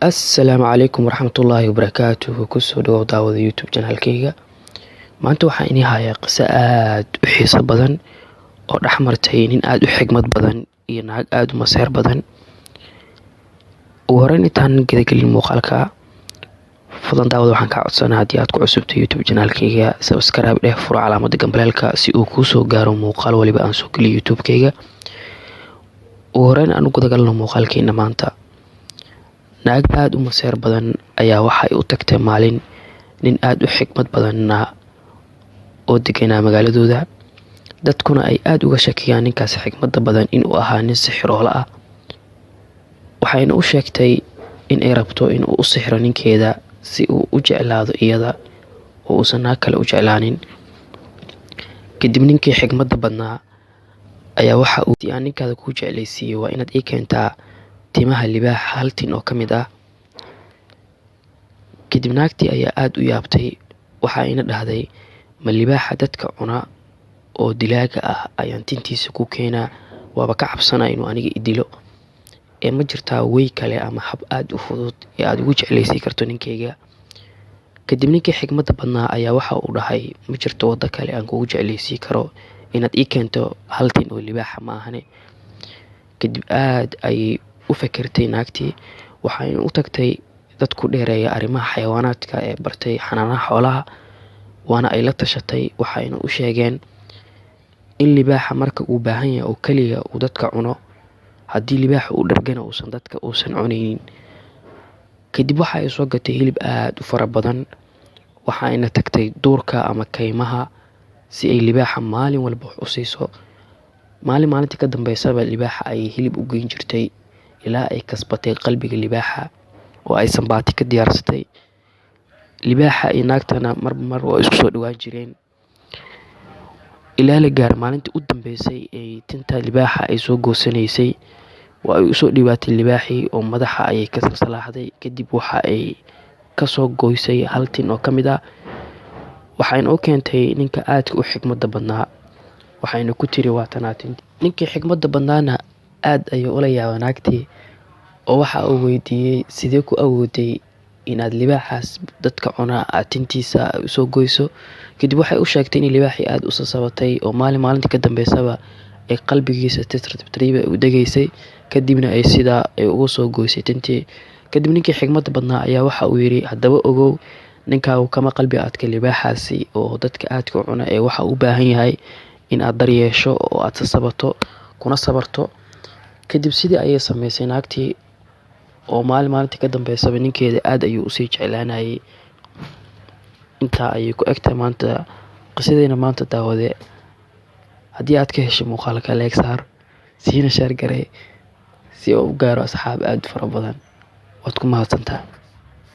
Assalaamu calaykum waraxmatullaahi wabarakaatuh. Kusoo dhawaw daawada YouTube channelkayga. Maanta waxaan inii hayaa qiso aad u xiiso badan oo dhex martay nin aad u xigmad badan iyo naag aad u maseer badan. Ugu horreyn intaan gudagelin muuqaalka, fadlan daawada waxaan kaa codsanaa haddii aad ku cusubtay YouTube channelkayga subscribe dheh, furo calaamadda gambaleelka si uu kuu soo gaaro muuqaal waliba aan soo geliyo YouTube-kayga. Ugu horreyn aan u gudagalno muuqaalkeena maanta. Naag aad u maseer badan ayaa waxay u tagtay maalin nin aad u xigmad badanna oo deganaa magaaladooda. Dadkuna ay aad uga shakiyaan ninkaas xigmadda badan inuu ahaa nin sixiroole ah. Waxayna u sheegtay in ay rabto inuu u sixiro ninkeeda si uu u jeclaado iyada oo uusan naag kale u jeclaanin. Kadib ninkii xigmadda badnaa ayaa waxa uu si aan ninkaada kuu jeclaysiiyo waa inaad ii keentaa timaha libaaxa hal tin oo ka mid ah. Kadib naagtii ayaa aad u yaabtay, waxa ayna dhahday, ma libaaxa dadka cuna oo dilaaga ah ayaan tintiisa ku keenaa, waaba ka cabsanaa inuu aniga i dilo. Ma jirtaa way kale ama hab aad u fudud ee aad ugu jeclaysiin karto ninkayga? Kadib ninkii xigmadda badnaa ayaa waxa uu dhahay, ma jirto waddo kale aan kugu jeclaysiin karo inaad ii keento hal tin oo libaaxa ma ahane. Kadib aad ayay u fikirtay naagtii, waxayna u tagtay dad ku dheereeya arrimaha xayawaanaadka ee bartay xanaanaha xoolaha, waana ay la tashatay. Waxayna u sheegeen in libaaxa marka uu baahan yahay oo kaliya uu dadka cuno, haddii libaaxa uu dhargana dadka uusan cunaynin. Kadib waxa ay soo gatay hilib aad u fara badan, waxayna tagtay duurka ama kaymaha si ay libaaxa maalin walba wax u siiso. Maalintii ka dambeysaba libaaxa ay hilib u geyn jirtay ilaa ay kasbatay qalbiga libaaxa oo ay sambaati ka diyaarsatay. Libaaxa iyo naagtana mar waa isku soo dhawaan jireen ilaa la gaaro maalintii u dambeysay ee tinta libaaxa ay soo goosanaysay. Waa ay u soo dhiwaatay libaaxii oo madaxa ayay ka salsalaaxday. Kadib waxa ay ka soo goysay hal tin oo ka mid ah, waxayna u keentay ninka aadka u xigmadda badnaa, waxayna ku tiri waa tanaa tintii. Ninkii xigmadda badnaana aad ayuu ula yaabay naagtii oo waxa uu weydiiyey, sidee ku awooday inaad libaaxaas dadka cunaa aad tintiisa u soo goyso? Kadib waxay u sheegtay in libaaxii aad u sasabatay oo maalintii ka dambeysaba ay qalbigiisa tartiib u degaysay, kadibna ay sidaa ugu soo goysay tintii. Kadib ninkii xigmadda badnaa ayaa waxa uu yiri, haddaba ogow, ninkaagu kama qalbi adka libaaxaasi oo dadka aadka u cuna ee waxa uu u baahan yahay in aad daryeesho oo aad sasabato kuna sabarto. Kadib sidii ayay samaysay naagtii oo maalintii ka dambeysaba ninkeeda aad ayuu u sii jeclaanayay. Intaa ayay ku egtay maanta qisadeena maanta daawade. Haddii aad ka heshay muuqaalka like saar, siina share garee si uu u gaaro asxaab aad u fara badan. Waad ku mahadsantahay.